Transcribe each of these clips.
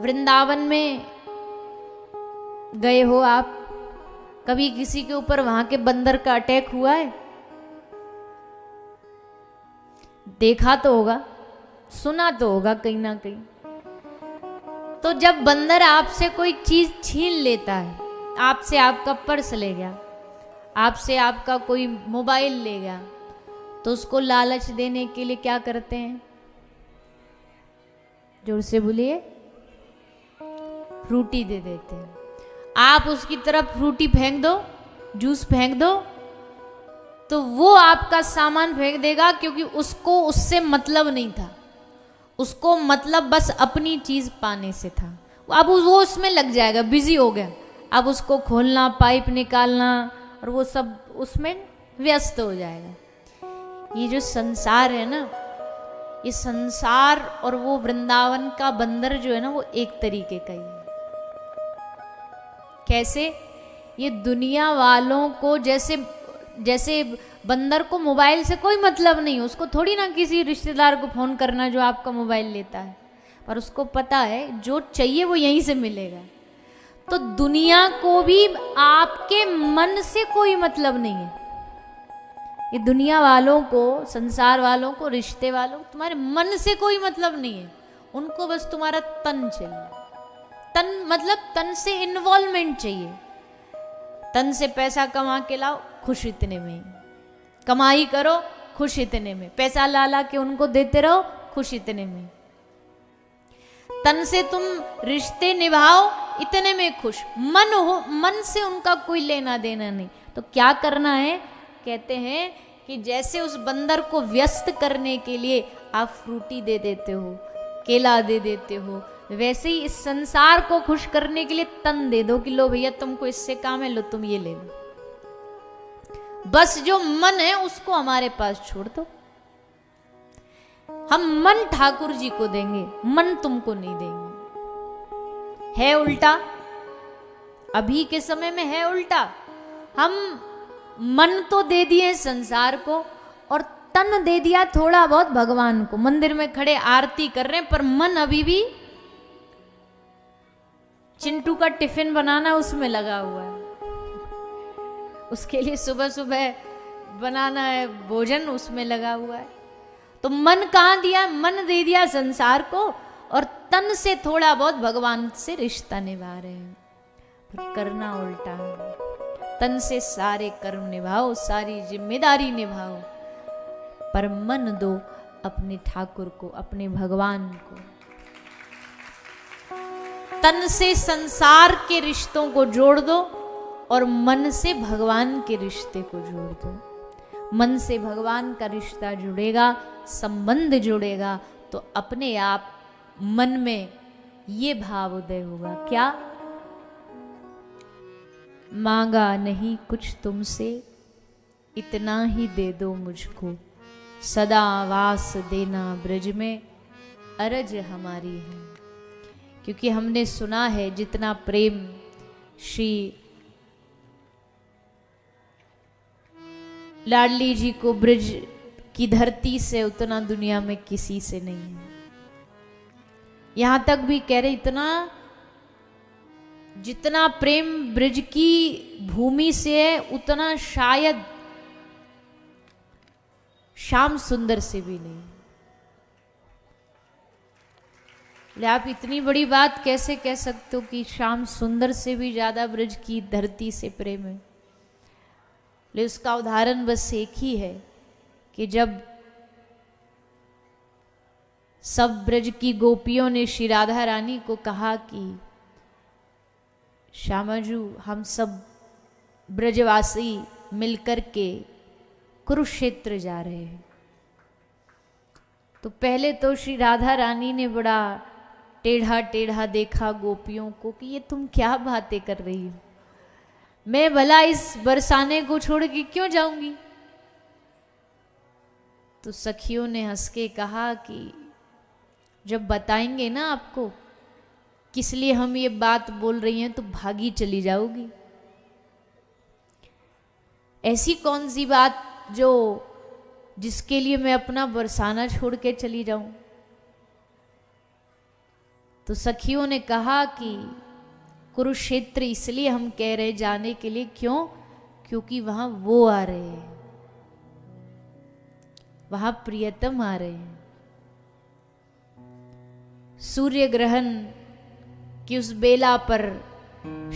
वृंदावन में गए हो आप, कभी किसी के ऊपर वहां के बंदर का अटैक हुआ है? देखा तो होगा, सुना तो होगा कहीं ना कहीं। तो जब बंदर आपसे कोई चीज छीन लेता है, आपसे आपका पर्स ले गया, आपसे आपका कोई मोबाइल ले गया, तो उसको लालच देने के लिए क्या करते हैं? जोर से बोलिए, फ्रूटी दे देते हैं। आप उसकी तरफ फ्रूटी फेंक दो, जूस फेंक दो, तो वो आपका सामान फेंक देगा, क्योंकि उसको उससे मतलब नहीं था, उसको मतलब बस अपनी चीज पाने से था। अब वो उसमें लग जाएगा, बिजी हो गया, अब उसको खोलना, पाइप निकालना और वो सब उसमें व्यस्त हो जाएगा। ये जो संसार है ना, ये संसार और वो वृंदावन का बंदर जो है ना, वो एक तरीके का ही है। कैसे? ये दुनिया वालों को जैसे जैसे बंदर को मोबाइल से कोई मतलब नहीं, उसको थोड़ी ना किसी रिश्तेदार को फोन करना जो आपका मोबाइल लेता है, पर उसको पता है जो चाहिए वो यहीं से मिलेगा। तो दुनिया को भी आपके मन से कोई मतलब नहीं है। ये दुनिया वालों को, संसार वालों को, रिश्ते वालों को तुम्हारे मन से कोई मतलब नहीं है, उनको बस तुम्हारा तन चाहिए। तन मतलब तन से इन्वॉल्वमेंट चाहिए। तन से पैसा कमा के लाओ, खुश इतने में, कमाई करो, खुश इतने में, पैसा ला ला के उनको देते रहो, खुश इतने में। तन से तुम रिश्ते निभाओ, इतने में खुश। मन हो, मन से उनका कोई लेना देना नहीं। तो क्या करना है? कहते हैं कि जैसे उस बंदर को व्यस्त करने के लिए आप फ्रूटी दे देते हो, केला दे देते हो, वैसे ही इस संसार को खुश करने के लिए तन दे दो कि लो भैया तुमको इससे काम है, लो तुम ये ले लो। बस जो मन है उसको हमारे पास छोड़ दो। हम मन ठाकुर जी को देंगे, मन तुमको नहीं देंगे। है उल्टा, अभी के समय में है उल्टा। हम मन तो दे दिए संसार को और तन दे दिया थोड़ा बहुत भगवान को। मंदिर में खड़े आरती कर रहे हैं, पर मन अभी भी चिंटू का टिफिन बनाना उसमें लगा हुआ है। उसके लिए सुबह सुबह बनाना है भोजन, उसमें लगा हुआ है। तो मन कहाँ दिया? मन दे दिया संसार को और तन से थोड़ा बहुत भगवान से रिश्ता निभा रहे हैं। पर करना उल्टा है। तन से सारे कर्म निभाओ, सारी जिम्मेदारी निभाओ, पर मन दो अपने ठाकुर को, अपने भगवान को। तन से संसार के रिश्तों को जोड़ दो और मन से भगवान के रिश्ते को जोड़ दो। मन से भगवान का रिश्ता जुड़ेगा, संबंध जुड़ेगा, तो अपने आप मन में ये भाव उदय होगा। क्या? मांगा नहीं कुछ तुमसे, इतना ही दे दो मुझको, सदा वास देना ब्रज में, अरज हमारी है। क्योंकि हमने सुना है जितना प्रेम श्री लाडली जी को ब्रज की धरती से, उतना दुनिया में किसी से नहीं है। यहां तक भी कह रहे इतना, जितना प्रेम ब्रज की भूमि से है, उतना शायद श्याम सुंदर से भी नहीं। आप इतनी बड़ी बात कैसे कह सकते हो कि श्याम सुंदर से भी ज्यादा ब्रज की धरती से प्रेम है? ले उसका उदाहरण बस एक ही है कि जब सब ब्रज की गोपियों ने श्री राधा रानी को कहा कि श्यामाजू हम सब ब्रजवासी मिलकर के कुरुक्षेत्र जा रहे हैं, तो पहले तो श्री राधा रानी ने बड़ा टेढ़ा टेढ़ा देखा गोपियों को कि ये तुम क्या बातें कर रही हो, मैं भला इस बरसाने को छोड़ के क्यों जाऊंगी। तो सखियों ने हंस के कहा कि जब बताएंगे ना आपको किस लिए हम ये बात बोल रही हैं तो भागी चली जाओगी। ऐसी कौन सी बात जो जिसके लिए मैं अपना बरसाना छोड़ के चली जाऊं। तो सखियों ने कहा कि कुरुक्षेत्र इसलिए हम कह रहे जाने के लिए, क्यों? क्योंकि वहां वो आ रहे हैं, वहां प्रियतम आ रहे हैं। सूर्य ग्रहण की उस बेला पर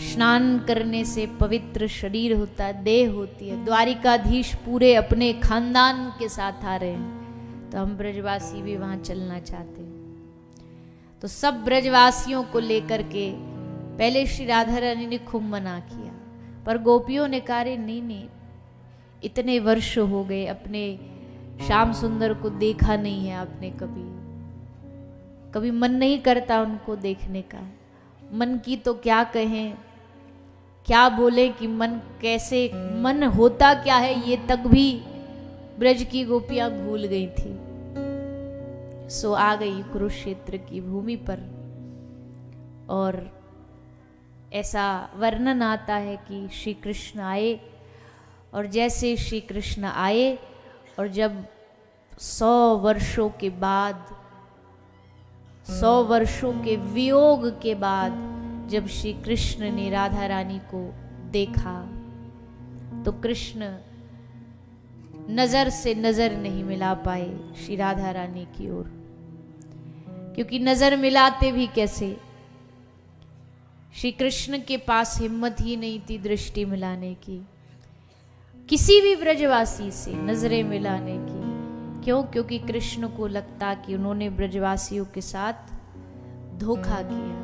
स्नान करने से पवित्र शरीर होता है, देह होती है। द्वारिकाधीश पूरे अपने खानदान के साथ आ रहे हैं, तो हम ब्रजवासी भी वहां चलना चाहते हैं। तो सब ब्रजवासियों को लेकर के पहले श्री राधा रानी ने खूब मना किया, पर गोपियों ने कहा नहीं नहीं, इतने वर्ष हो गए, अपने श्याम सुंदर को देखा नहीं है आपने कभी, कभी मन नहीं करता उनको देखने का। मन की तो क्या कहें, क्या बोले कि मन कैसे, मन होता क्या है ये तक भी ब्रज की गोपियां भूल गई थी। सो आ गई कुरुक्षेत्र की भूमि पर, और ऐसा वर्णन आता है कि श्री कृष्ण आए, और जैसे श्री कृष्ण आए और जब 100 वर्षों के बाद, 100 वर्षों के वियोग के बाद जब श्री कृष्ण ने राधा रानी को देखा, तो कृष्ण नजर से नजर नहीं मिला पाए श्री राधा रानी की ओर, क्योंकि नजर मिलाते भी कैसे, श्री कृष्ण के पास हिम्मत ही नहीं थी दृष्टि मिलाने की, किसी भी ब्रजवासी से नजरें मिलाने की। क्यों? क्योंकि कृष्ण को लगता कि उन्होंने ब्रजवासियों के साथ धोखा किया।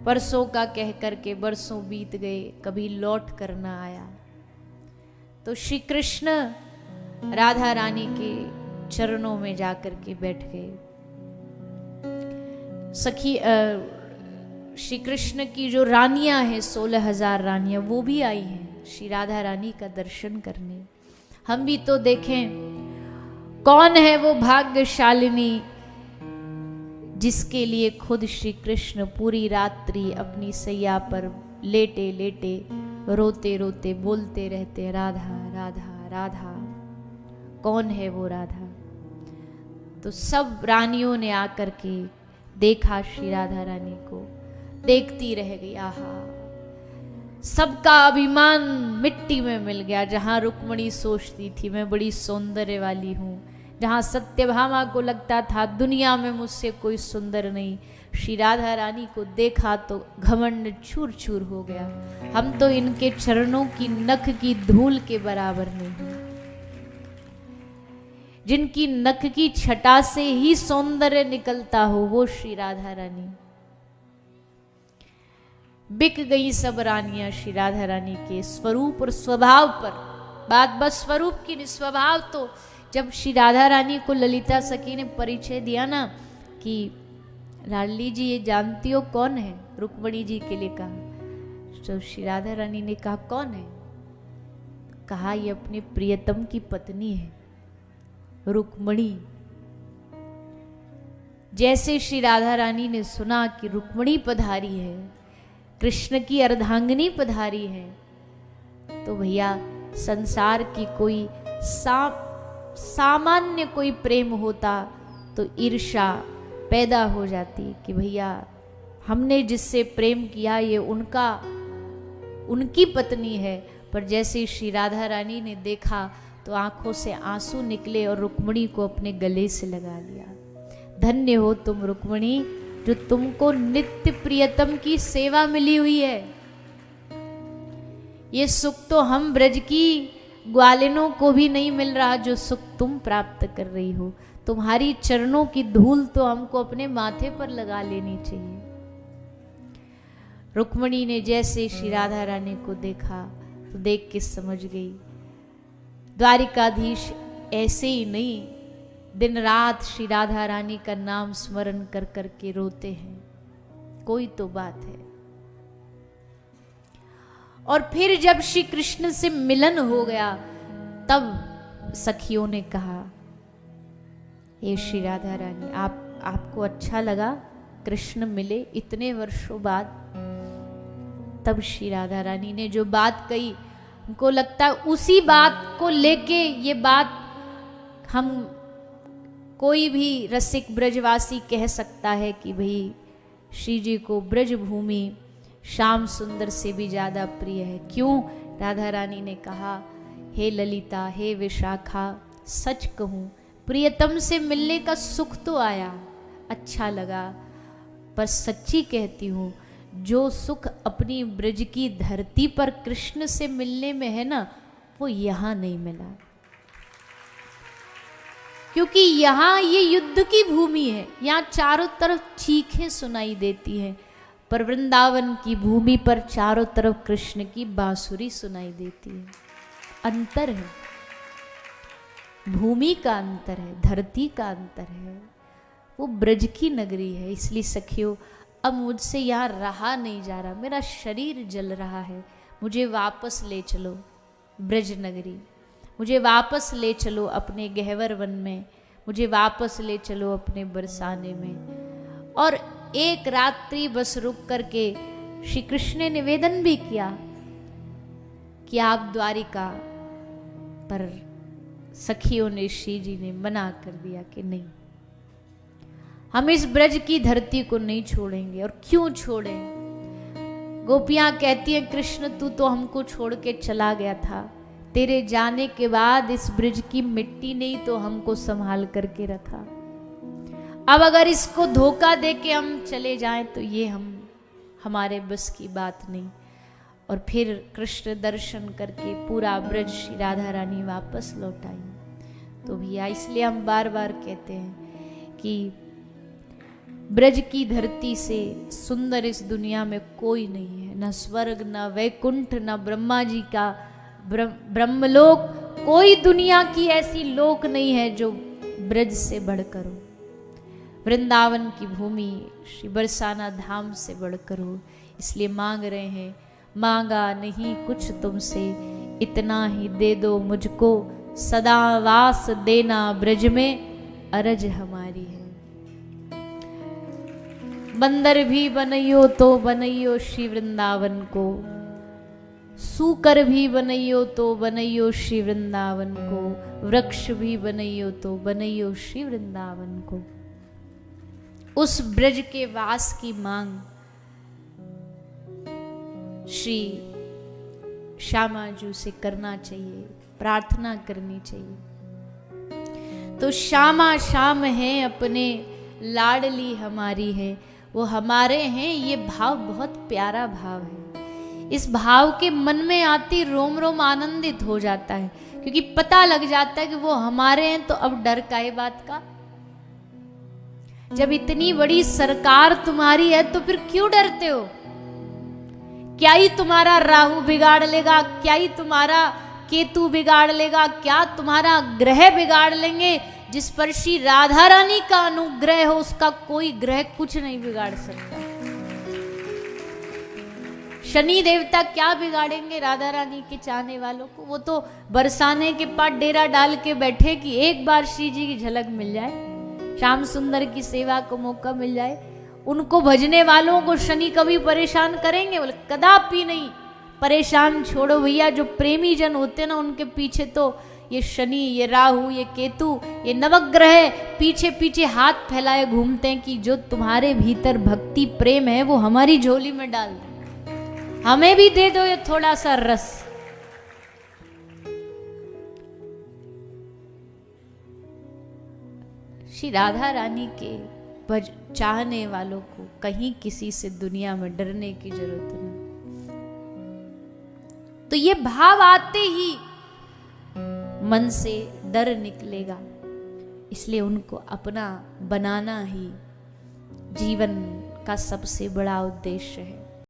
परसों का कह करके बरसों बीत गए, कभी लौट कर ना आया। तो श्री कृष्ण राधा रानी के चरणों में जाकर के बैठ गए। सखी श्री कृष्ण की जो रानियां हैं, 16,000 रानियां, वो भी आई हैं श्री राधा रानी का दर्शन करने। हम भी तो देखें कौन है वो भाग्यशालिनी जिसके लिए खुद श्री कृष्ण पूरी रात्रि अपनी सैया पर लेटे लेटे रोते रोते बोलते रहते, राधा राधा राधा। कौन है वो राधा? तो सब रानियों ने आकर के देखा श्री राधा रानी को, देखती रह गई। आहा, सबका अभिमान मिट्टी में मिल गया। जहां रुक्मणी सोचती थी मैं बड़ी सौंदर्य वाली हूं, जहां सत्यभामा को लगता था दुनिया में मुझसे कोई सुंदर नहीं, श्री राधा रानी को देखा तो घमंड चूर चूर हो गया। हम तो इनके चरणों की नख की धूल के बराबर नहीं, जिनकी नख की छटा से ही सौंदर्य निकलता हो वो श्री राधा रानी। बिक गई सब रानियां श्री राधा रानी के स्वरूप और स्वभाव पर। बात बस स्वरूप की नहीं, स्वभाव तो जब श्री राधा रानी को ललिता सखी ने परिचय दिया ना कि लाडली जी ये जानती हो कौन है, रुक्मणी जी के लिए कहा, तो श्री राधा रानी ने कहा कौन है? कहा ये अपने प्रियतम की पत्नी है रुक्मणी। जैसे श्री राधा रानी ने सुना कि रुक्मणी पधारी है, कृष्ण की अर्धांगिनी पधारी है, तो भैया संसार की कोई सामान्य कोई प्रेम होता तो ईर्ष्या पैदा हो जाती कि भैया हमने जिससे प्रेम किया ये उनकी पत्नी है। पर जैसे श्री राधा रानी ने देखा तो आंखों से आंसू निकले और रुक्मणी को अपने गले से लगा लिया। धन्य हो तुम रुक्मणी, जो तुमको नित्य प्रियतम की सेवा मिली हुई है। ये सुख तो हम ब्रज की ग्वालिनों को भी नहीं मिल रहा जो सुख तुम प्राप्त कर रही हो। तुम्हारी चरणों की धूल तो हमको अपने माथे पर लगा लेनी चाहिए। रुक्मणी ने जैसे श्री राधा रानी को देखा तो देख के समझ गई द्वारिकाधीश ऐसे ही नहीं दिन रात श्री राधा रानी का नाम स्मरण कर करके रोते हैं, कोई तो बात है। और फिर जब श्री कृष्ण से मिलन हो गया तब सखियों ने कहा, हे श्री राधा रानी आपको अच्छा लगा कृष्ण मिले इतने वर्षों बाद? तब श्री राधा रानी ने जो बात कही, हमको लगता है उसी बात को लेके ये बात हम कोई भी रसिक ब्रजवासी कह सकता है कि भाई श्री जी को ब्रज भूमि श्याम सुंदर से भी ज़्यादा प्रिय है। क्यों? राधा रानी ने कहा, हे ललिता, हे विशाखा, सच कहूँ प्रियतम से मिलने का सुख तो आया, अच्छा लगा, पर सच्ची कहती हूँ जो सुख अपनी ब्रज की धरती पर कृष्ण से मिलने में है ना, वो यहाँ नहीं मिला। क्योंकि यहाँ ये युद्ध की भूमि है, यहाँ चारों तरफ चीखें सुनाई देती हैं, पर वृंदावन की भूमि पर चारों तरफ कृष्ण की बांसुरी सुनाई देती है। अंतर है, भूमि का अंतर है, धरती का अंतर है, वो ब्रज की नगरी है। इसलिए सखियों, अब मुझसे यहाँ रहा नहीं जा रहा, मेरा शरीर जल रहा है, मुझे वापस ले चलो ब्रज नगरी, मुझे वापस ले चलो अपने गहवर वन में, मुझे वापस ले चलो अपने बरसाने में। और एक रात्रि बस रुक करके श्री कृष्ण ने निवेदन भी किया कि आप द्वारिका, पर सखियों ने, श्री जी ने मना कर दिया कि नहीं, हम इस ब्रज की धरती को नहीं छोड़ेंगे। और क्यों छोड़ें? गोपियां कहती हैं, कृष्ण तू तो हमको छोड़ के चला गया था, तेरे जाने के बाद इस ब्रज की मिट्टी ने ही तो हमको संभाल करके रखा, अब अगर इसको धोखा दे के हम चले जाएं तो ये हमारे बस की बात नहीं। और फिर कृष्ण दर्शन करके पूरा ब्रज श्री राधा रानी वापस लौट आई। तो भैया इसलिए हम बार बार कहते हैं कि ब्रज की धरती से सुंदर इस दुनिया में कोई नहीं है, न स्वर्ग, न वैकुंठ, न ब्रह्मा जी का ब्रह्मलोक, कोई दुनिया की ऐसी लोक नहीं है जो ब्रज से बढ़कर हो, वृंदावन की भूमि श्री बरसाना धाम से बढ़कर हो। इसलिए मांग रहे हैं, मांगा नहीं कुछ तुमसे, इतना ही दे दो मुझको, सदा वास देना ब्रज में अरज हमारी है। बंदर भी बनइयो तो बनइयो श्री वृंदावन को, सूकर भी बनइयो तो बनइयो श्री वृंदावन को, वृक्ष भी बनइयो तो बनइयो श्री वृंदावन को। उस ब्रज के वास की मांग श्री श्यामाजू से करना चाहिए, प्रार्थना करनी चाहिए। तो श्यामा श्याम है अपने, लाडली हमारी है, वो हमारे हैं, ये भाव बहुत प्यारा भाव है। इस भाव के मन में आती रोम रोम आनंदित हो जाता है, क्योंकि पता लग जाता है कि वो हमारे हैं, तो अब डर काहे बात का। जब इतनी बड़ी सरकार तुम्हारी है तो फिर क्यों डरते हो? क्या ही तुम्हारा राहु बिगाड़ लेगा, क्या ही तुम्हारा केतु बिगाड़ लेगा, क्या तुम्हारा ग्रह बिगाड़ लेंगे? जिस पर श्री राधा रानी का अनुग्रह हो उसका कोई ग्रह कुछ नहीं बिगाड़ सकता। शनि देवता क्या बिगाड़ेंगे राधा रानी के चाहने वालों को? वो तो बरसाने के पास डेरा डाल के बैठे कि एक बार श्री जी की झलक मिल जाए, श्याम सुंदर की सेवा को मौका मिल जाए। उनको भजने वालों को शनि कभी परेशान करेंगे? बोले कदापि नहीं। परेशान छोड़ो भैया, जो प्रेमी जन होते ना उनके पीछे तो ये शनि, ये राहु, ये केतु, ये नवग्रह पीछे पीछे हाथ फैलाए घूमते हैं कि जो तुम्हारे भीतर भक्ति प्रेम है वो हमारी झोली में डाल दो, हमें भी दे दो ये थोड़ा सा रस। श्री राधा रानी के चाहने वालों को कहीं किसी से दुनिया में डरने की जरूरत नहीं। तो ये भाव आते ही मन से डर निकलेगा, इसलिए उनको अपना बनाना ही जीवन का सबसे बड़ा उद्देश्य है।